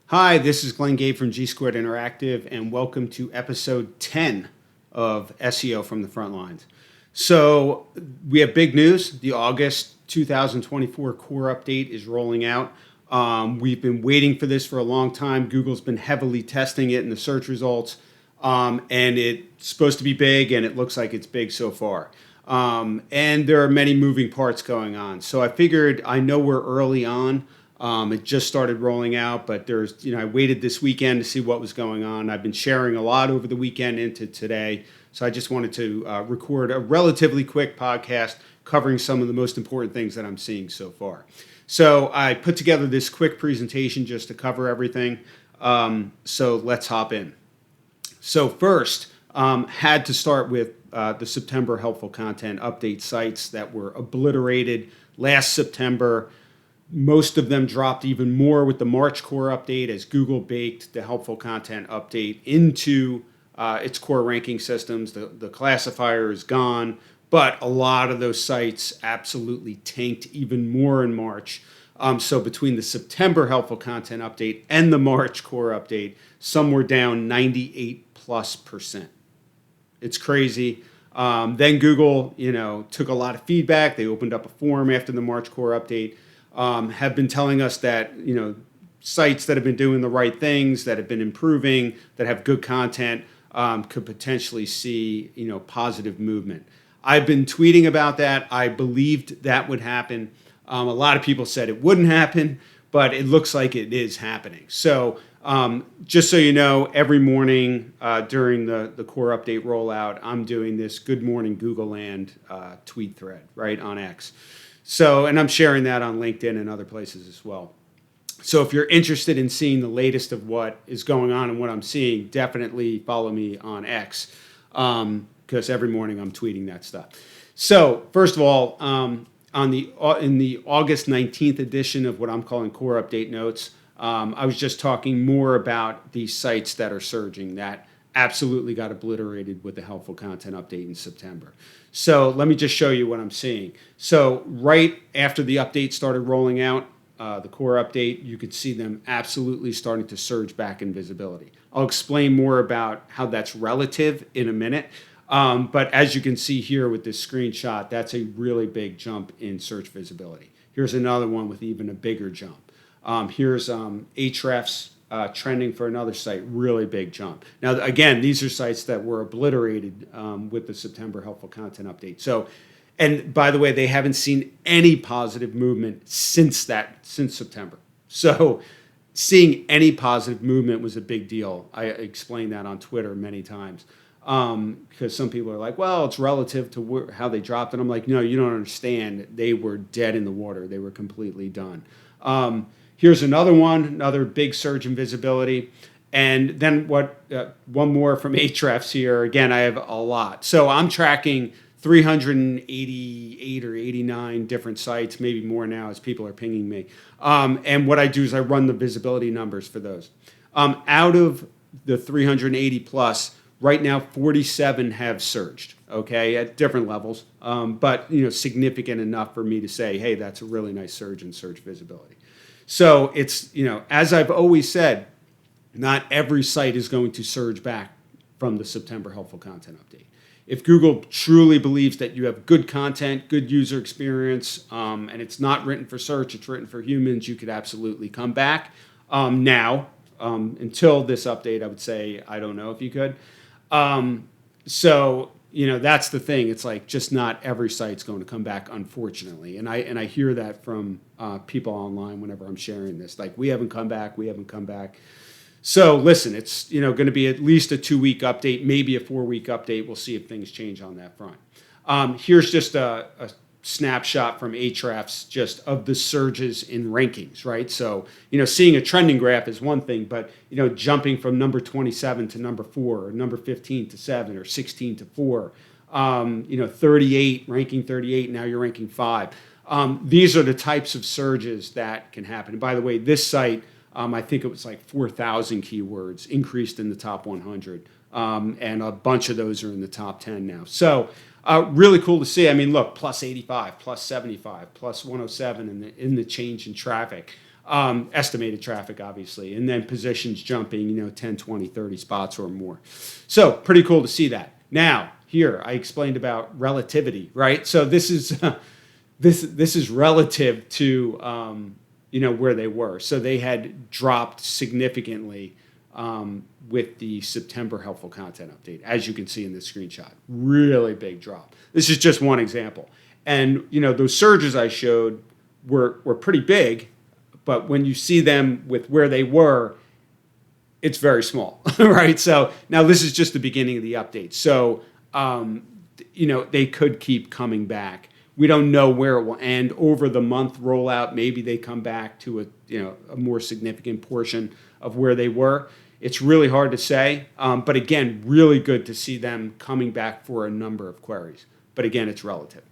Hi, this is Glenn Gabe from G Squared Interactive, and welcome to episode 10 of SEO from the Front Lines. So we have big news. The August 2024 core update is rolling out. We've been waiting for this for a long time. Google's been heavily testing it in the search results, and it's supposed to be big, and it looks like it's big so far. And there are many moving parts going on. So I figured, I know we're early on. It just started rolling out, but I waited this weekend to see what was going on. I've been sharing a lot over the weekend into today. So I just wanted to record a relatively quick podcast covering some of the most important things that I'm seeing so far. So I put together this quick presentation just to cover everything. So let's hop in. So first, had to start with the September helpful content update sites that were obliterated last September. Most of them dropped even more with the March core update as Google baked the helpful content update into its core ranking systems. The classifier is gone, but a lot of those sites absolutely tanked even more in March. So between the September helpful content update and the March core update, some were down 98+%. It's crazy. Then Google, took a lot of feedback. They opened up a forum after the March core update. Have been telling us that, sites that have been doing the right things, that have been improving, that have good content, could potentially see, positive movement. I've been tweeting about that. I believed that would happen. A lot of people said it wouldn't happen, but it looks like it is happening. So just so you know, every morning during the core update rollout, I'm doing this Good Morning Google Land tweet thread, right, on X. So, and I'm sharing that on LinkedIn and other places as well. So if you're interested in seeing the latest of what is going on and what I'm seeing, definitely follow me on X, because every morning I'm tweeting that stuff. So first of all, in the August 19th edition of what I'm calling Core Update Notes, I was just talking more about these sites that are surging that absolutely got obliterated with the helpful content update in September. So let me just show you what I'm seeing. So right after the update started rolling out, the core update, you could see them absolutely starting to surge back in visibility. I'll explain more about how that's relative in a minute. But as you can see here with this screenshot, that's a really big jump in search visibility. Here's another one with even a bigger jump. Here's Ahrefs trending for another site, really big jump. Now, again, these are sites that were obliterated with the September helpful content update. So, and by the way, they haven't seen any positive movement since September. So seeing any positive movement was a big deal. I explained that on Twitter many times because some people are like, well, it's relative to how they dropped. And I'm like, no, you don't understand. They were dead in the water. They were completely done. Here's another big surge in visibility. And then one more from Ahrefs here. Again, I have a lot. So I'm tracking 388 or 89 different sites, maybe more now as people are pinging me. And what I do is I run the visibility numbers for those. Out of the 380 plus, right now 47 have surged, okay, at different levels, but significant enough for me to say, hey, that's a really nice surge in search visibility. So it's, as I've always said, not every site is going to surge back from the September helpful content update. If Google truly believes that you have good content, good user experience, and it's not written for search, it's written for humans, you could absolutely come back. Now, until this update, I would say, I don't know if you could. So, that's the thing. It's like just not every site's going to come back, unfortunately. And I hear that from people online whenever I'm sharing this. Like, we haven't come back. So listen, it's going to be at least a 2-week update, maybe a 4-week update. We'll see if things change on that front. Here's just a snapshot from Ahrefs just of the surges in rankings, right? So, seeing a trending graph is one thing, but, jumping from number 27 to number 4, or number 15 to 7, or 16 to 4, 38, ranking 38, now you're ranking 5. These are the types of surges that can happen. And by the way, this site, I think it was like 4,000 keywords increased in the top 100. And a bunch of those are in the top 10 now. So really cool to see. I mean, look, plus 85, plus 75, plus 107 in the change in traffic. estimated traffic, obviously, and then positions jumping, 10, 20, 30 spots or more. So pretty cool to see that. Now, here, I explained about relativity, right? So this is this is relative to where they were. So they had dropped significantly with the September helpful content update, as you can see in this screenshot. Really big drop. This is just one example. And those surges I showed were pretty big, but when you see them with where they were, it's very small, right? So now this is just the beginning of the update. So they could keep coming back. We don't know where it will end. Over the month rollout, maybe they come back to a more significant portion of where they were. It's really hard to say, but again, really good to see them coming back for a number of queries. But again, it's relative.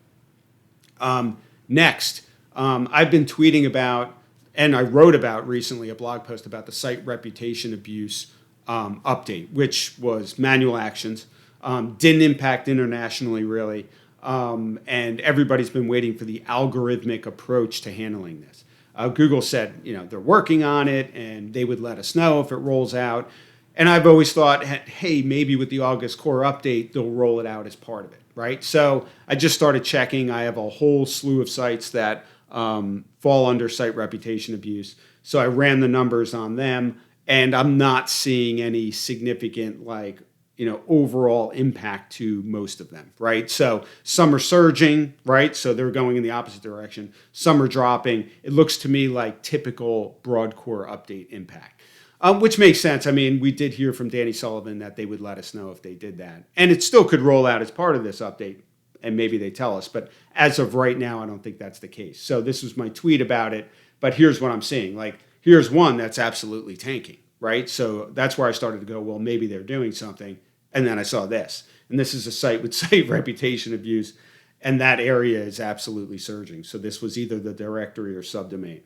Next, I've been tweeting about, and I wrote about recently a blog post about the site reputation abuse update, which was manual actions. Didn't impact internationally, really. And everybody's been waiting for the algorithmic approach to handling this. Google said, they're working on it, and they would let us know if it rolls out. And I've always thought, hey, maybe with the August core update, they'll roll it out as part of it, right? So I just started checking. I have a whole slew of sites that fall under site reputation abuse. So I ran the numbers on them, and I'm not seeing any significant, overall impact to most of them, right? So some are surging, right? So they're going in the opposite direction. Some are dropping. It looks to me like typical broad core update impact, which makes sense. I mean, we did hear from Danny Sullivan that they would let us know if they did that. And it still could roll out as part of this update, and maybe they tell us. But as of right now, I don't think that's the case. So this was my tweet about it. But here's what I'm seeing. Here's one that's absolutely tanking, right? So that's where I started to go, well, maybe they're doing something. And then I saw this. And this is a site with site reputation abuse. And that area is absolutely surging. So this was either the directory or subdomain.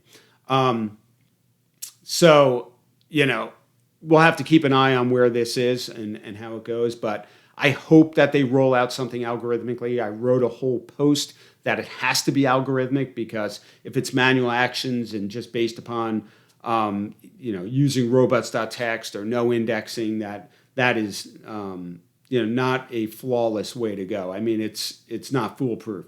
We'll have to keep an eye on where this is and how it goes. But I hope that they roll out something algorithmically. I wrote a whole post that it has to be algorithmic, because if it's manual actions and just based upon using robots.txt or no indexing, that is not a flawless way to go. I mean, it's not foolproof.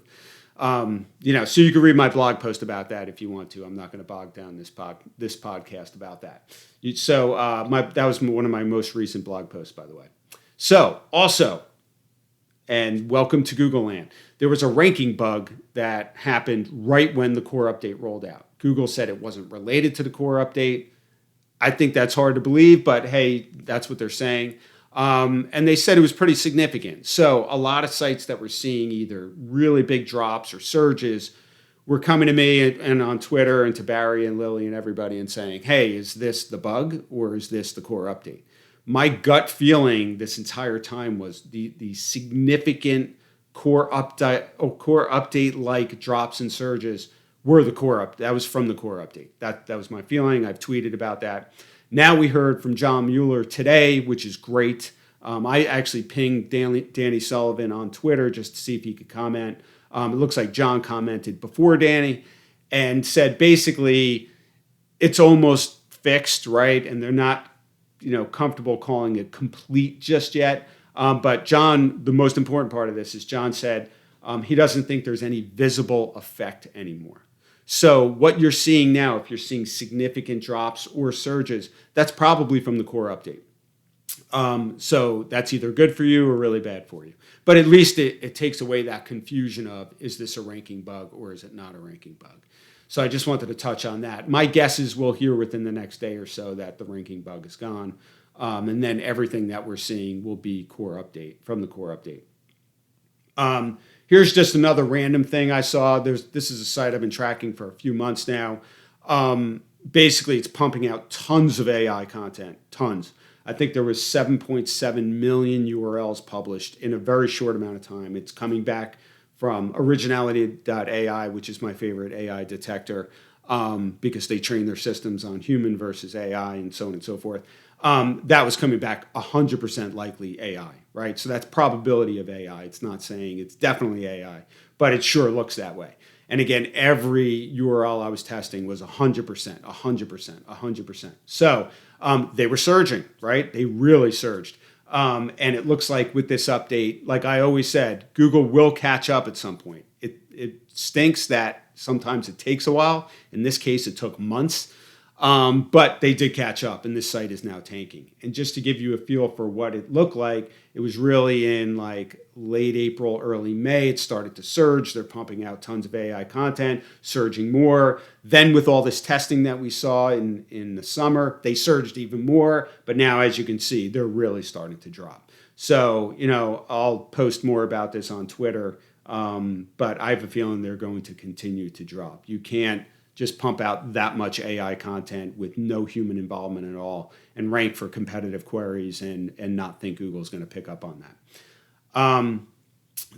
So you can read my blog post about that if you want to. I'm not going to bog down this podcast about that. That was one of my most recent blog posts, by the way. So also, and welcome to Google Land, there was a ranking bug that happened right when the core update rolled out. Google said it wasn't related to the core update. I think that's hard to believe, but hey, that's what they're saying. And they said it was pretty significant. So a lot of sites that were seeing either really big drops or surges were coming to me and on Twitter and to Barry and Lily and everybody and saying, hey, is this the bug or is this the core update? My gut feeling this entire time was the significant core update like drops and surges were the core up. That was from the core update. That was my feeling. I've tweeted about that. Now we heard from John Mueller today, which is great. I actually pinged Danny Sullivan on Twitter just to see if he could comment. It looks like John commented before Danny and said basically it's almost fixed, right? And they're not comfortable calling it complete just yet. But John, the most important part of this is John said he doesn't think there's any visible effect anymore. So what you're seeing now, if you're seeing significant drops or surges, that's probably from the core update. So that's either good for you or really bad for you. But at least it takes away that confusion of, is this a ranking bug or is it not a ranking bug? So I just wanted to touch on that. My guess is we'll hear within the next day or so that the ranking bug is gone. And then everything that we're seeing will be core update from the core update. Here's just another random thing I saw. This is a site I've been tracking for a few months now. Basically, it's pumping out tons of AI content, tons. I think there was 7.7 million URLs published in a very short amount of time. It's coming back from originality.ai, which is my favorite AI detector, because they train their systems on human versus AI and so on and so forth. That was coming back 100% likely AI, right? So that's probability of AI. It's not saying it's definitely AI, but it sure looks that way. And again, every URL I was testing was 100%, 100%, 100%. So they were surging, right? They really surged. And it looks like with this update, like I always said, Google will catch up at some point. It stinks that sometimes it takes a while. In this case, it took months. But they did catch up, and this site is now tanking. And just to give you a feel for what it looked like, it was really in like late April, early May. It started to surge. They're pumping out tons of AI content, surging more. Then with all this testing that we saw in the summer, they surged even more. But now, as you can see, they're really starting to drop. So, I'll post more about this on Twitter, but I have a feeling they're going to continue to drop. You can't just pump out that much AI content with no human involvement at all and rank for competitive queries and not think Google's going to pick up on that.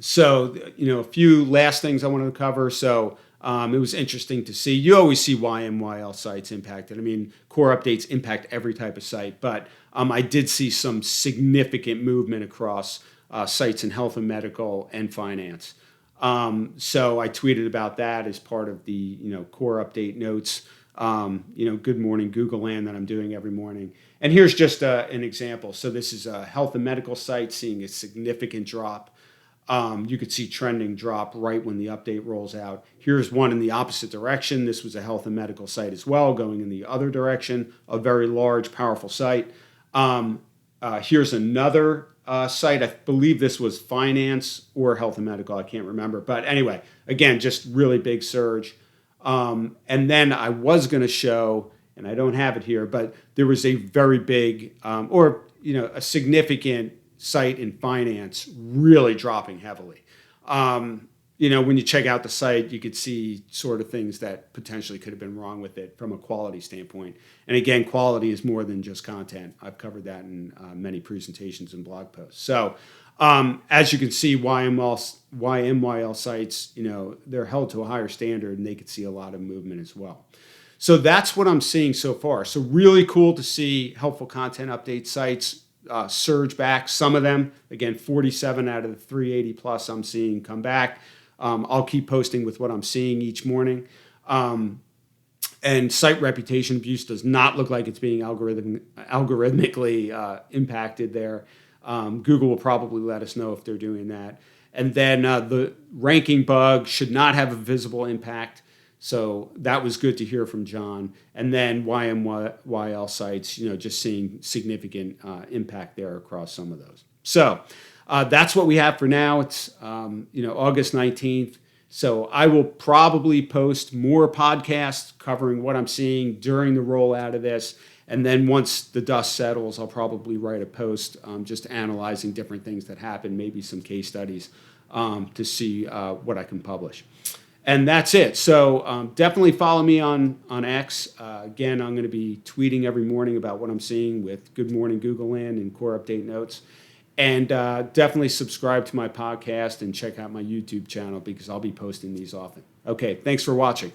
So, a few last things I wanted to cover. So it was interesting to see. You always see YMYL sites impacted. I mean, core updates impact every type of site, but I did see some significant movement across sites in health and medical and finance. So I tweeted about that as part of the core update notes. Good morning Google land that I'm doing every morning. And here's just an example. So this is a health and medical site seeing a significant drop. You could see trending drop right when the update rolls out. Here's one in the opposite direction. This was a health and medical site as well, going in the other direction. A very large, powerful site. Here's another site. I believe this was finance or health and medical. I can't remember. But anyway, again, just really big surge. And then I was going to show, and I don't have it here, but there was a very big a significant site in finance really dropping heavily. When you check out the site, you could see sort of things that potentially could have been wrong with it from a quality standpoint. And again, quality is more than just content. I've covered that in many presentations and blog posts. So as you can see, YMYL sites, they're held to a higher standard, and they could see a lot of movement as well. So that's what I'm seeing so far. So really cool to see helpful content update sites surge back. Some of them, again, 47 out of the 380 plus I'm seeing come back. I'll keep posting with what I'm seeing each morning. And site reputation abuse does not look like it's being algorithmically impacted there. Google will probably let us know if they're doing that. And then the ranking bug should not have a visible impact. So that was good to hear from John. And then YMYL sites, just seeing significant impact there across some of those. So that's what we have for now. It's August 19th. So I will probably post more podcasts covering what I'm seeing during the rollout of this. And then once the dust settles, I'll probably write a post just analyzing different things that happen, maybe some case studies to see what I can publish. And that's it. So definitely follow me on X. Again, I'm going to be tweeting every morning about what I'm seeing with Good Morning Google Land and core update notes. And definitely subscribe to my podcast and check out my YouTube channel because I'll be posting these often. Okay, thanks for watching.